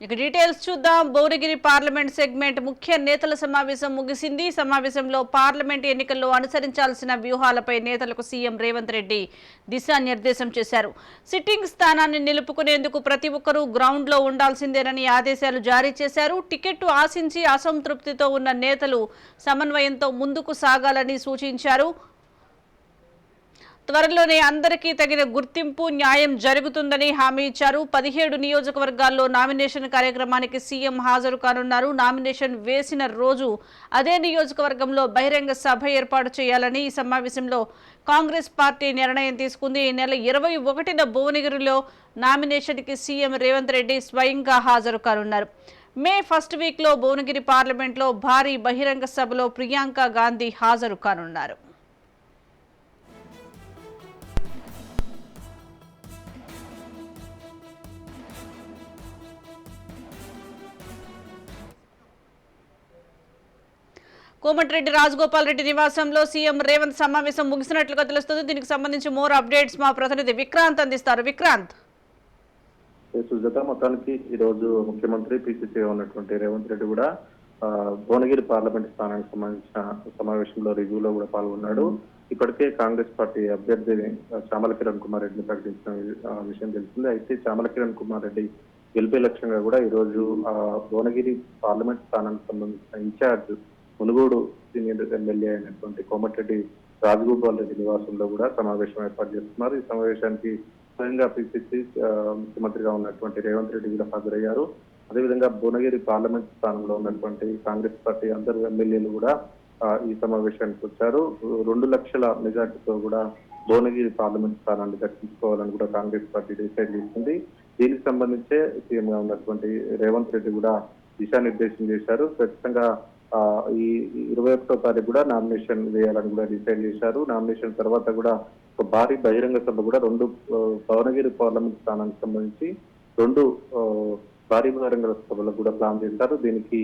ఇక డీటెయిల్స్ చూద్దాం. Bhuvanagiri parliament segment ముఖ్య నేతల సమావేశం ముగిసింది. సమావేశంలో పార్లమెంట్ ఎన్నికల్లో అనుసరించాల్సిన వ్యూహాలపై నేతలకు సీఎం రేవంత్ రెడ్డి దిశానిర్దేశం చేశారు. సిట్టింగ్ స్థానాన్ని నిలుపుకునేందుకు ప్రతి ఒక్కరూ గ్రౌండ్లో ఉండాల్సిందేనని ఆదేశాలు జారీ చేశారు. టికెట్టు ఆశించి అసంతృప్తితో ఉన్న నేతలు సమన్వయంతో ముందుకు సాగాలని సూచించారు. త్వరలోనే అందరికీ తగిన గుర్తింపు న్యాయం జరుగుతుందని హామీ ఇచ్చారు. 17 నియోజకవర్గాల్లో నామినేషన్ కార్యక్రమానికి సీఎం హాజరు కానున్నారు. నామినేషన్ వేసిన రోజు అదే నియోజకవర్గంలో బహిరంగ సభ ఏర్పాటు చేయాలని ఈ సమావేశంలో కాంగ్రెస్ పార్టీ నిర్ణయం తీసుకుంది. ఈ నెల 21న భువనగిరిలో నామినేషన్కి సీఎం రేవంత్ రెడ్డి స్వయంగా హాజరు కానున్నారు. మే ఫస్ట్ వీక్లో భువనగిరి పార్లమెంట్లో భారీ బహిరంగ సభలో ప్రియాంక గాంధీ హాజరు కానున్నారు. కోమటిరెడ్డి రాజగోపాల్ రెడ్డి నివాసంలో సీఎం రేవంత్ సమావేశం ముగిసినట్లుగా తెలుస్తుంది. దీనికి సంబంధించి మోర్ అప్డేట్స్ మా ప్రతినిధి విక్రాంత్ అందిస్తారు. విక్రాంత్, సుజాత, మొత్తానికి ఈ రోజు ముఖ్యమంత్రి పిసిసిగా ఉన్నటువంటి రేవంత్ రెడ్డి కూడా భువనగిరి పార్లమెంట్ స్థానానికి సంబంధించిన సమావేశంలో రివ్యూలో కూడా పాల్గొన్నాడు. ఇప్పటికే కాంగ్రెస్ పార్టీ అభ్యర్థిని చామల కిరణ్ కుమార్ రెడ్డిని ప్రకటించిన విషయం తెలిసింది. అయితే చామల కిరణ్ కుమార్ రెడ్డి గెలిపే లక్ష్యంగా కూడా ఈ రోజు భువనగిరి పార్లమెంట్ స్థానానికి సంబంధించిన ఇన్ఛార్జ్ మునుగోడు సీనియర్ ఎమ్మెల్యే అయినటువంటి కోమటిరెడ్డి రాజగోపాల్ రెడ్డి నివాసంలో కూడా సమావేశం ఏర్పాటు చేస్తున్నారు. ఈ సమావేశానికి స్వయంగా పిసిసి ముఖ్యమంత్రిగా ఉన్నటువంటి రేవంత్ రెడ్డి కూడా హాజరయ్యారు. అదేవిధంగా భువనగిరి పార్లమెంట్ స్థానంలో ఉన్నటువంటి కాంగ్రెస్ పార్టీ అందరు ఎమ్మెల్యేలు కూడా ఈ సమావేశానికి వచ్చారు. 2 లక్షల మెజార్టీతో కూడా భువనగిరి పార్లమెంట్ స్థానాన్ని దక్కించుకోవాలని కూడా కాంగ్రెస్ పార్టీ డిసైడ్ చేసింది. దీనికి సంబంధించే సీఎం గా ఉన్నటువంటి రేవంత్ రెడ్డి కూడా దిశానిర్దేశం చేశారు. ఖచ్చితంగా ఈ 21వ తారీఖు కూడా నామినేషన్ వేయాలని కూడా డిసైడ్ చేశారు. నామినేషన్ తర్వాత కూడా ఒక భారీ బహిరంగ సభ కూడా భువనగిరి పార్లమెంట్ స్థానానికి సంబంధించి 2 భారీ బహిరంగ సభలకు కూడా ప్లాన్ చేశారు. దీనికి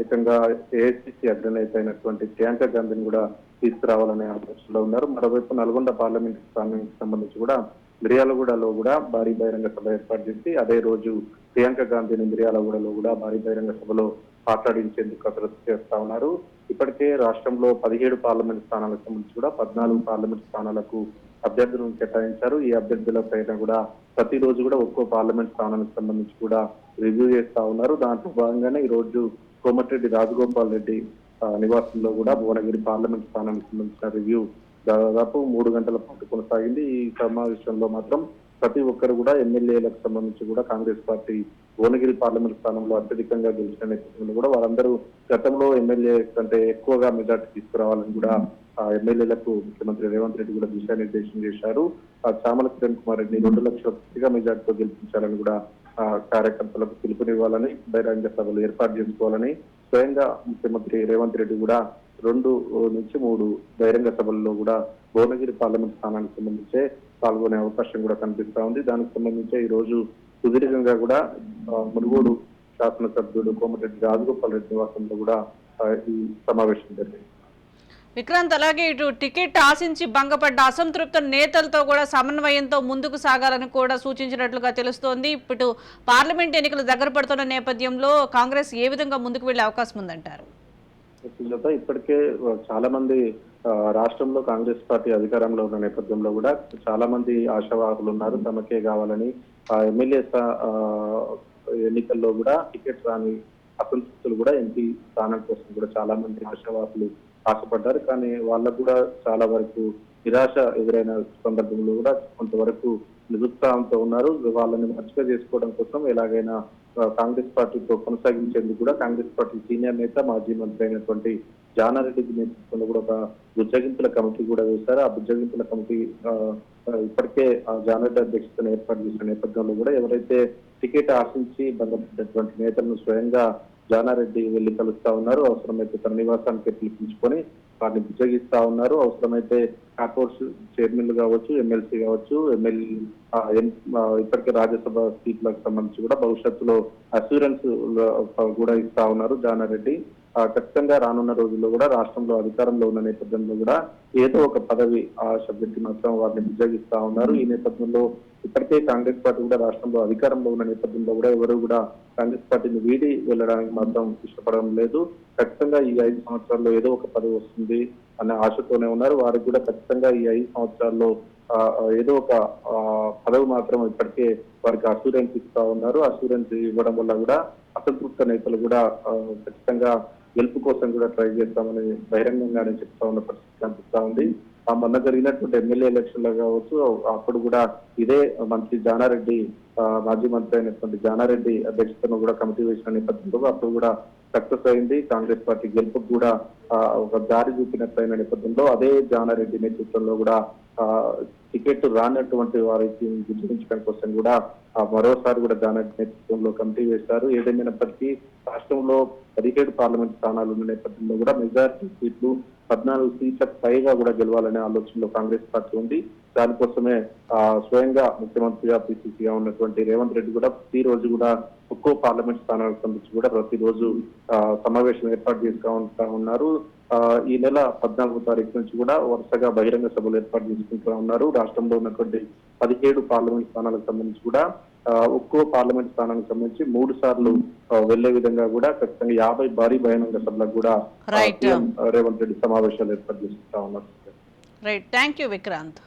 ఏకంగా ఏఐసిసి అగ్రనేత అయినటువంటి ప్రియాంక గాంధీని కూడా తీసుకురావాలనే ఆలోచనలో ఉన్నారు. మరోవైపు నల్గొండ పార్లమెంట్ స్థానానికి సంబంధించి కూడా మిర్యాలగూడలో కూడా భారీ బహిరంగ సభ ఏర్పాటు చేసి అదే రోజు ప్రియాంక గాంధీని మిర్యాలగూడలో కూడా భారీ బహిరంగ సభలో మాట్లాడించేందుకు కసరత్తు చేస్తా ఉన్నారు. ఇప్పటికే రాష్ట్రంలో 17 పార్లమెంట్ స్థానాలకు సంబంధించి కూడా 14 పార్లమెంట్ స్థానాలకు అభ్యర్థులను కేటాయించారు. ఈ అభ్యర్థుల పైన కూడా ప్రతిరోజు కూడా ఒక్కో పార్లమెంట్ స్థానానికి సంబంధించి కూడా రివ్యూ చేస్తా ఉన్నారు. దాంట్లో భాగంగానే ఈ రోజు కోమటిరెడ్డి రాజగోపాల్ రెడ్డి నివాసంలో కూడా భువనగిరి పార్లమెంట్ స్థానానికి సంబంధించిన రివ్యూ దాదాపు 3 గంటల పాటు కొనసాగింది. ఈ సమావేశంలో మాత్రం ప్రతి ఒక్కరు కూడా ఎమ్మెల్యేలకు సంబంధించి కూడా కాంగ్రెస్ పార్టీ భువనగిరి పార్లమెంట్ స్థానంలో అత్యధికంగా గెలిచిన నేపథ్యంలో కూడా వారందరూ గతంలో ఎమ్మెల్యే కంటే ఎక్కువగా మెజార్టీ తీసుకురావాలని కూడా ఎమ్మెల్యేలకు ముఖ్యమంత్రి రేవంత్ రెడ్డి కూడా దిశానిర్దేశం చేశారు. చామల కిరణ్ కుమార్ రెడ్డిని 2 లక్షల పూర్తిగా మెజార్టీతో గెలిపించాలని కూడా కార్యకర్తలకు పిలుపునివ్వాలని బహిరంగ సభలు ఏర్పాటు చేసుకోవాలని స్వయంగా ముఖ్యమంత్రి రేవంత్ రెడ్డి కూడా 2 నుంచి 3 బహిరంగ సభల్లో కూడా భువనగిరి పార్లమెంట్ స్థానానికి సంబంధించే పాల్గొనే అవకాశం కూడా కనిపిస్తా ఉంది. దానికి సంబంధించి ఈ రోజు సుదీర్ఘంగా కూడా మునుగోడు శాసనసభ్యుడు కోమటిరెడ్డి రాజగోపాల్ రెడ్డి నివాసంలో కూడా ఈ సమావేశం జరిగింది. విక్రాంత్, అలాగే ఇటు టికెట్ ఆశించి భంగపడ్డ అసంతృప్త నేతలతో కూడా సమన్వయంతో ముందుకు సాగాలని కూడా సూచించినట్లుగా తెలుస్తోంది. ఇప్పుడు పార్లమెంట్ ఎన్నికలు దగ్గర పడుతున్న నేపథ్యంలో కాంగ్రెస్ ఏ విధంగా ముందుకు వెళ్లే అవకాశం ఉందంటారు? ఇప్పటికే చాలా మంది రాష్ట్రంలో కాంగ్రెస్ పార్టీ అధికారంలో ఉన్న నేపథ్యంలో కూడా చాలా మంది ఆశావాహులు ఉన్నారు. తమకే కావాలని ఎమ్మెల్యే ఎన్నికల్లో కూడా టికెట్ రాని అసంతృప్తులు కూడా ఎంపీ స్థానం కోసం కూడా చాలా మంది ఆశావాహులు ఆశపడ్డారు. కానీ వాళ్ళకు కూడా చాలా వరకు నిరాశ ఎదురైన సందర్భంలో కూడా కొంతవరకు నిరుత్సాహంతో ఉన్నారు. వాళ్ళని మర్చిగా చేసుకోవడం కోసం ఎలాగైనా కాంగ్రెస్ పార్టీతో కొనసాగించేందుకు కూడా కాంగ్రెస్ పార్టీ సీనియర్ నేత మాజీ మంత్రి అయినటువంటి జానారెడ్డి నేతృత్వంలో కూడా ఒక బుజ్జగింపుల కమిటీ కూడా వేశారు. ఆ బుజ్జగింపుల కమిటీ ఇప్పటికే జానారెడ్డి అధ్యక్షతను ఏర్పాటు చేసిన నేపథ్యంలో కూడా ఎవరైతే టికెట్ ఆశించి బంధపడినటువంటి నేతలను స్వయంగా జానారెడ్డి వెళ్లి కలుస్తా ఉన్నారు. అవసరమైతే తన నివాసానికి పిలిపించుకొని వారిని బుజ్జగిస్తా ఉన్నారు. అవసరమైతే కార్పొరేషన్ చైర్మన్లు కావచ్చు, ఎమ్మెల్సీ కావచ్చు, ఎమ్మెల్యే ఇప్పటికే రాజ్యసభ సీట్లకు సంబంధించి కూడా భవిష్యత్తులో అస్యూరెన్స్ కూడా ఇస్తా ఉన్నారు జానారెడ్డి. ఖచ్చితంగా రానున్న రోజుల్లో కూడా రాష్ట్రంలో అధికారంలో ఉన్న నేపథ్యంలో కూడా ఏదో ఒక పదవి ఆ సభ్యుడికి మాత్రం వారిని బుజ్జగిస్తా ఉన్నారు. ఈ నేపథ్యంలో ఇప్పటికే కాంగ్రెస్ పార్టీ కూడా రాష్ట్రంలో అధికారంలో ఉన్న నేపథ్యంలో కూడా ఎవరు కూడా కాంగ్రెస్ పార్టీని వీడి వెళ్ళడానికి మాత్రం ఇష్టపడడం లేదు. ఖచ్చితంగా ఈ 5 సంవత్సరాల్లో ఏదో ఒక పదవి వస్తుంది అనే ఆశతోనే ఉన్నారు. వారికి కూడా ఖచ్చితంగా ఈ 5 సంవత్సరాల్లో ఏదో ఒక పదవి మాత్రం ఇప్పటికే వారికి అసూరెన్స్ ఇస్తా ఉన్నారు. అసూరెన్స్ ఇవ్వడం వల్ల కూడా అసంతృప్త నేతలు కూడా ఖచ్చితంగా గెలుపు కోసం కూడా ట్రై చేస్తామని బహిరంగంగానే చెప్తా ఉన్న పరిస్థితి కనిపిస్తా ఉంది. మొన్న జరిగినటువంటి ఎమ్మెల్యే ఎలక్షన్ లో కావచ్చు, అప్పుడు కూడా ఇదే మంత్రి జానారెడ్డి మాజీ మంత్రి అయినటువంటి జానారెడ్డి అధ్యక్షతను కూడా కమిటీ వేసిన నేపథ్యంలో అప్పుడు కూడా సక్సెస్ అయింది. కాంగ్రెస్ పార్టీ గెలుపుకు కూడా ఒక దారి చూపినట్లయిన నేపథ్యంలో అదే జానారెడ్డి నేతృత్వంలో కూడా టికెట్ రానటువంటి వారికి విజయించడం కోసం కూడా మరోసారి కూడా జానారెడ్డి నేతృత్వంలో కమిటీ వేశారు. ఏదేమైనప్పటికీ రాష్ట్రంలో 17 పార్లమెంట్ స్థానాలు ఉన్న నేపథ్యంలో కూడా మెజారిటీ సీట్లు 14 సీట్లకు పైగా కూడా గెలవాలనే ఆలోచనలో కాంగ్రెస్ పార్టీ ఉంది. దానికోసమే స్వయంగా ముఖ్యమంత్రిగా పిసిసిగా ఉన్నటువంటి రేవంత్ రెడ్డి కూడా ప్రతిరోజు కూడా ఒక్కో పార్లమెంట్ స్థానాలకు సంబంధించి కూడా ప్రతిరోజు సమావేశం ఏర్పాటు చేసుకుంటా ఉన్నారు. ఈ నెల 14వ తారీఖు నుంచి కూడా వరుసగా బహిరంగ సభలు ఏర్పాటు చేసుకుంటూ ఉన్నారు. రాష్ట్రంలో ఉన్నటువంటి 17 పార్లమెంట్ స్థానాలకు సంబంధించి కూడా ఒక్కో పార్లమెంట్ స్థానానికి సంబంధించి 3 సార్లు వెళ్లే విధంగా కూడా ఖచ్చితంగా 50 భారీ బహిరంగ సభలకు కూడా రేవంత్ రెడ్డి సమావేశాలు ఏర్పాటు చేసుకుంటా ఉన్నారు. Right, thank you Vikrant.